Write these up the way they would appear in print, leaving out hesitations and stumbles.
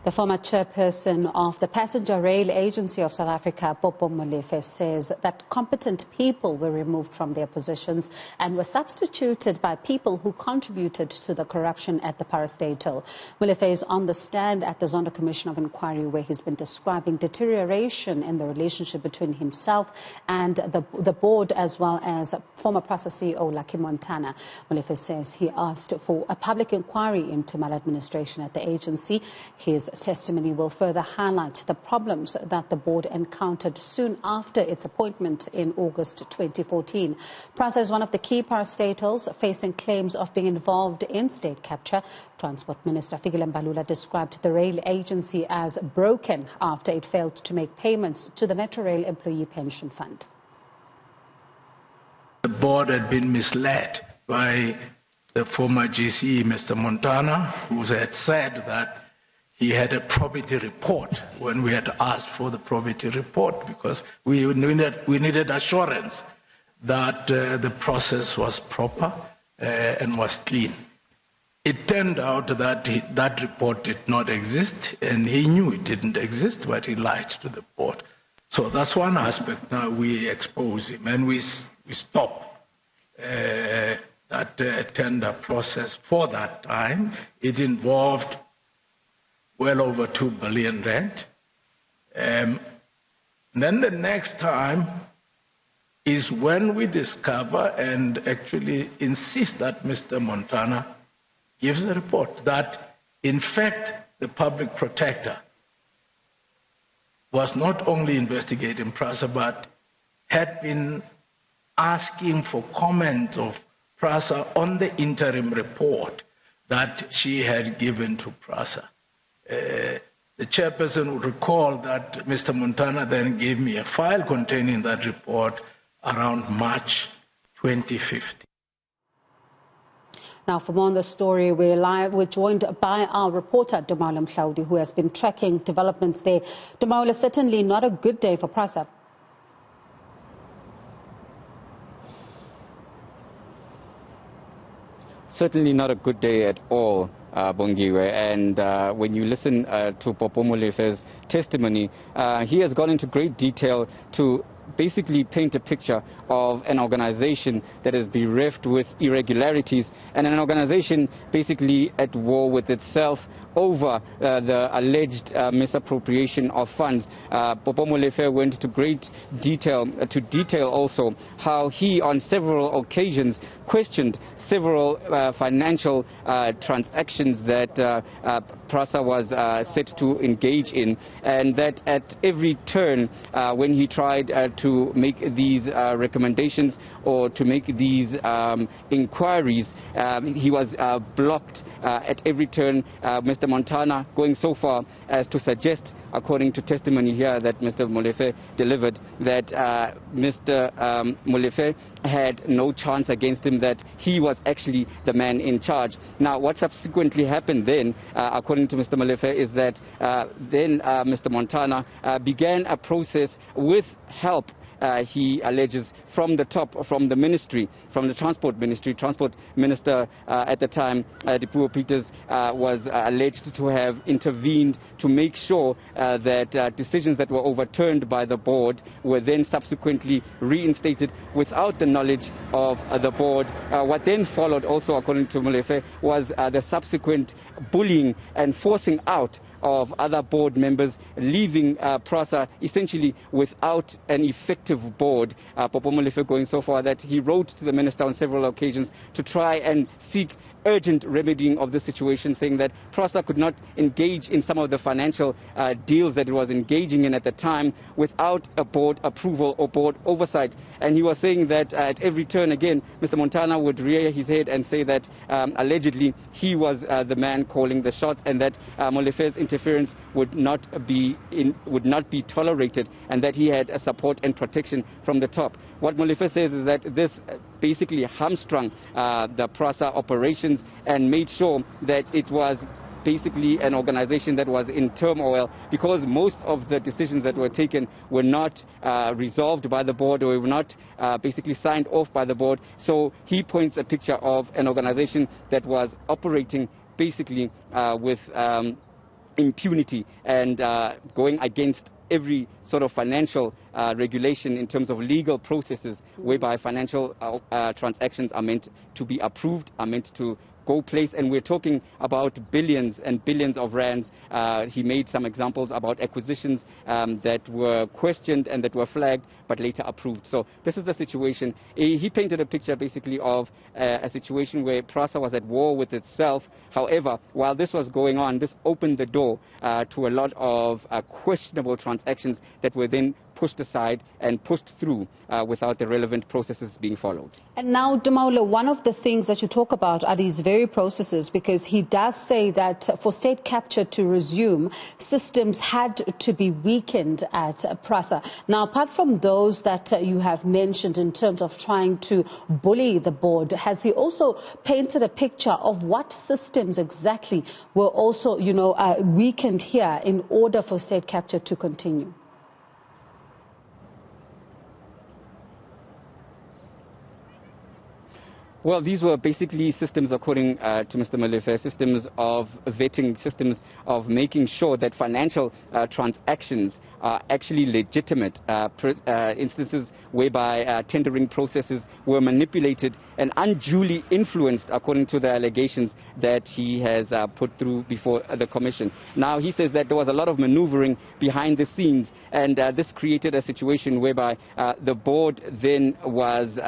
The former chairperson of the Passenger Rail Agency of South Africa, Popo Molefe, says that competent people were removed from their positions and were substituted by people who contributed to the corruption at the parastatal. Molefe is on the stand at the Zondo Commission of Inquiry, where he's been describing deterioration in the relationship between himself and the board, as well as former Prasa CEO Lucky Montana. Molefe says he asked for a public inquiry into maladministration at the agency. His testimony will further highlight the problems that the board encountered soon after its appointment in August 2014. Prasa is one of the key parastatals facing claims of being involved in state capture. Transport Minister Fikile Mbalula described the rail agency as broken after it failed to make payments to the Metro Rail Employee Pension Fund. The board had been misled by the former GC, Mr. Montana, who had said that he had a probity report when we had asked for the probity report, because we needed assurance that the process was proper and was clean. It turned out that that report did not exist, and he knew it didn't exist, but he lied to the board. So that's one aspect. Now we expose him, and we stop that tender process for that time. It involved well over 2 billion rand. Then the next time is when we discover and actually insist that Mr. Montana gives a report that, in fact, the public protector was not only investigating Prasa, but had been asking for comment of Prasa on the interim report that she had given to Prasa. The chairperson would recall that Mr. Montana then gave me a file containing that report around March 2015. Now, for more on the story, we're joined by our reporter, Tumaole Mohlaoli, who has been tracking developments there. Tumaole, certainly not a good day for Prasa. Certainly not a good day at all, Bongiwe. And when you listen to Popo Molefe's testimony, he has gone into great detail to basically paint a picture of an organization that is bereft with irregularities, and an organization basically at war with itself over the alleged misappropriation of funds. Popo Molefe went to great detail to detail also how he on several occasions questioned several financial transactions that Prasa was set to engage in, and that at every turn when he tried to make these recommendations or to make these inquiries, he was blocked at every turn. Mr. Montana going so far as to suggest, according to testimony here that Mr. Molefe delivered, that Mr. Molefe had no chance against him, that he was actually the man in charge. Now, what subsequently happened then, according to Mr. Molefe, is that then Mr. Montana began a process with help, he alleges, from the top, from the ministry, from the transport ministry. Transport minister at the time, Dipuo Peters, was alleged to have intervened to make sure that decisions that were overturned by the board were then subsequently reinstated without the knowledge of the board. What then followed also, according to Molefe, was the subsequent bullying and forcing out of other board members, leaving Prasa essentially without an effective board. Popo Molefe going so far that he wrote to the minister on several occasions to try and seek urgent remedying of the situation, saying that Prasa could not engage in some of the financial deals that it was engaging in at the time without a board approval or board oversight. And he was saying that at every turn again, Mr. Montana would rear his head and say that allegedly he was the man calling the shots, and that Molefe's interference would not be tolerated, and that he had support and protection from the top. What Molefe says is that this basically hamstrung the Prasa operations and made sure that it was basically an organization that was in turmoil, because most of the decisions that were taken were not resolved by the board, or were not basically signed off by the board. So he points a picture of an organization that was operating basically with impunity and going against every sort of financial regulation in terms of legal processes whereby financial transactions are meant to be approved, are meant to go place, and we're talking about billions and billions of rands. He made some examples about acquisitions that were questioned and that were flagged but later approved. So this is the situation. He painted a picture basically of a situation where Prasa was at war with itself. However, while this was going on, this opened the door to a lot of questionable transactions that were then pushed aside and pushed through without the relevant processes being followed. And now, Tumaole, one of the things that you talk about are these very processes, because he does say that for state capture to resume, systems had to be weakened at Prasa. Now, apart from those that you have mentioned in terms of trying to bully the board, has he also painted a picture of what systems exactly were also, weakened here in order for state capture to continue? Well, these were basically systems, according to Mr. Molefe, systems of vetting, systems of making sure that financial transactions are actually legitimate. Instances whereby tendering processes were manipulated and unduly influenced, according to the allegations that he has put through before the commission. Now, he says that there was a lot of maneuvering behind the scenes, and this created a situation whereby the board then was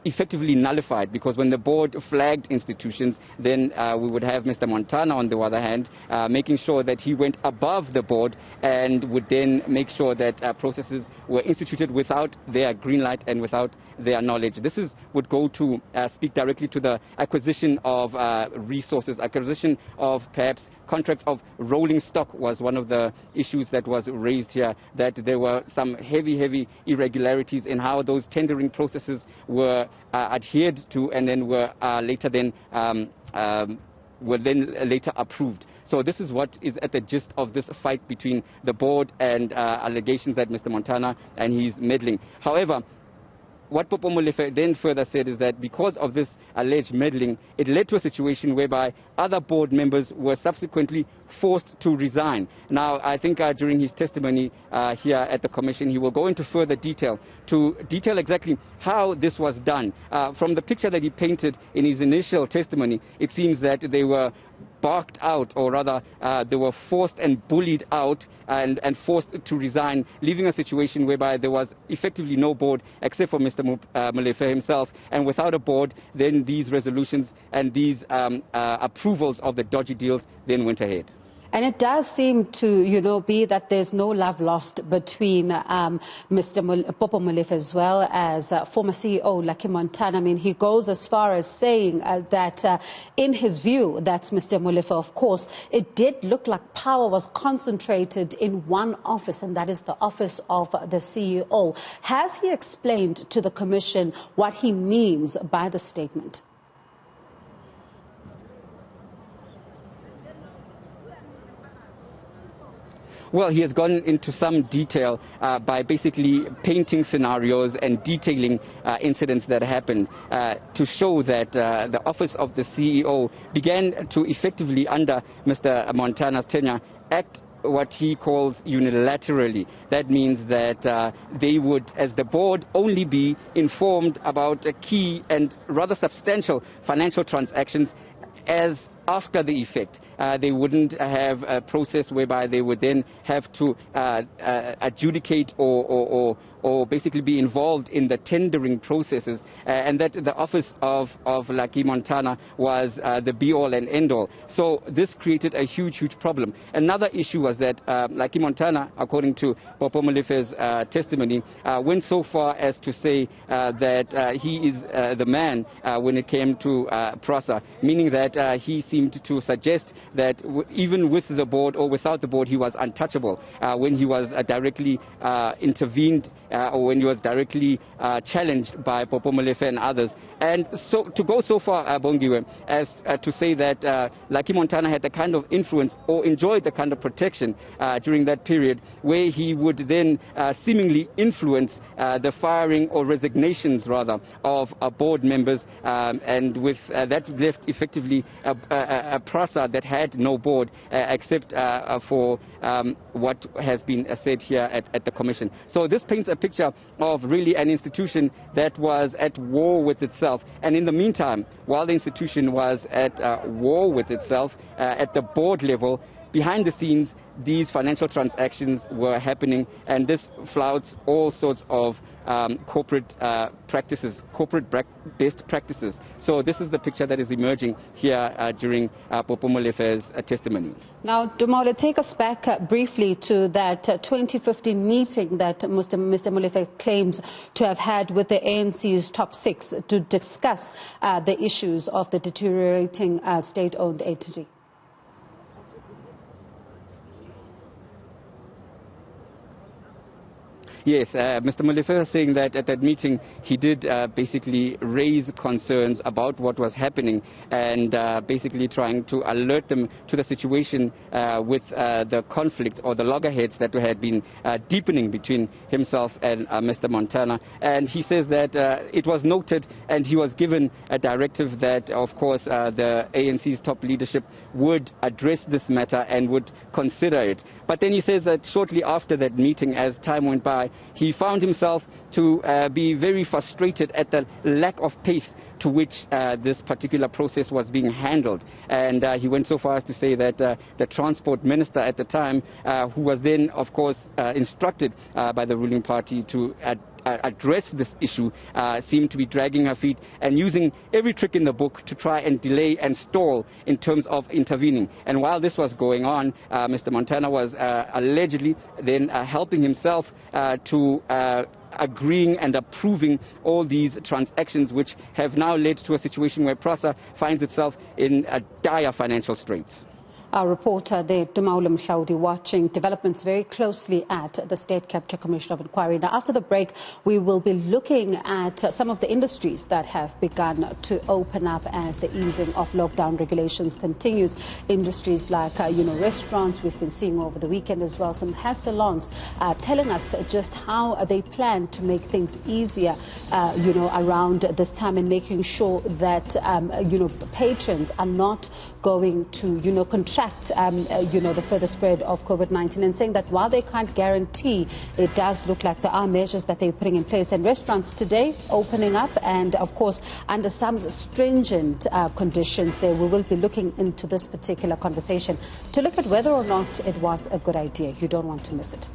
effectively nullified, because when the board flagged institutions, then we would have Mr. Montana, on the other hand, making sure that he went above the board and would then make sure that processes were instituted without their green light and without their knowledge. This would go to speak directly to the acquisition of resources, acquisition of perhaps contracts of rolling stock was one of the issues that was raised here, that there were some heavy irregularities in how those tendering processes were adhered to and then were later approved. So this is what is at the gist of this fight between the board and allegations that Mr. Montana and he's meddling. However, what Popo Molefe then further said is that because of this alleged meddling, it led to a situation whereby other board members were subsequently forced to resign. Now, I think during his testimony here at the commission, he will go into further detail to detail exactly how this was done. From the picture that he painted in his initial testimony, it seems that they were barked out, or rather they were forced and bullied out and forced to resign, leaving a situation whereby there was effectively no board except for Mr. Molefe himself. And without a board, then these resolutions and these approvals of the dodgy deals then went ahead. And it does seem to, be that there's no love lost between Mr. Popo Molefe as well as former CEO Lucky Montana. I mean, he goes as far as saying that in his view, that's Mr. Molefe, of course, it did look like power was concentrated in one office, and that is the office of the CEO. Has he explained to the Commission what he means by the statement? Well, he has gone into some detail by basically painting scenarios and detailing incidents that happened to show that the office of the CEO began to effectively, under Mr. Montana's tenure, act what he calls unilaterally. That means that they would, as the board, only be informed about key and rather substantial financial transactions as after the effect. They wouldn't have a process whereby they would then have to adjudicate or basically be involved in the tendering processes, and that the office of Lucky Montana was the be-all and end-all. So this created a huge problem. Another issue was that Lucky Montana, according to Popo Molefe's testimony, went so far as to say that he is the man when it came to Prasa, meaning that he seemed to suggest that even with the board or without the board, he was untouchable when he was directly intervened or when he was directly challenged by Popo Molefe and others. And so to go so far, Bongiwe, as to say that Lucky Montana had the kind of influence or enjoyed the kind of protection during that period where he would then seemingly influence the firing or resignations, rather, of board members, and with that left effectively Prasa that had no board except for what has been said here at the Commission. So this paints a picture of really an institution that was at war with itself. And in the meantime, while the institution was at war with itself at the board level, behind the scenes, these financial transactions were happening, and this flouts all sorts of corporate practices, corporate-best practices. So this is the picture that is emerging here during Popo Molefe's testimony. Now, Tumaole, take us back briefly to that 2015 meeting that Mr. Molefe claims to have had with the ANC's top six to discuss the issues of the deteriorating state-owned entity. Yes, Mr. Molefe was saying that at that meeting he did basically raise concerns about what was happening and basically trying to alert them to the situation with the conflict or the loggerheads that had been deepening between himself and Mr. Montana. And he says that it was noted and he was given a directive that, of course, the ANC's top leadership would address this matter and would consider it. But then he says that shortly after that meeting, as time went by, he found himself to be very frustrated at the lack of pace to which this particular process was being handled. And he went so far as to say that the transport minister at the time, who was then, of course, instructed by the ruling party to address this issue, seemed to be dragging her feet and using every trick in the book to try and delay and stall in terms of intervening. And while this was going on, Mr. Montana was allegedly then helping himself to agreeing and approving all these transactions, which have now led to a situation where Prasa finds itself in dire financial straits. Our reporter there, Tumaole Mohlaoli, watching developments very closely at the State Capture Commission of Inquiry. Now, after the break, we will be looking at some of the industries that have begun to open up as the easing of lockdown regulations continues. Industries like, restaurants, we've been seeing over the weekend as well, some hair salons telling us just how they plan to make things easier, around this time and making sure that, patrons are not going to, contract the further spread of COVID-19, and saying that while they can't guarantee, it does look like there are measures that they're putting in place. And restaurants today opening up, and of course under some stringent conditions there. We will be looking into this particular conversation to look at whether or not it was a good idea. You don't want to miss it.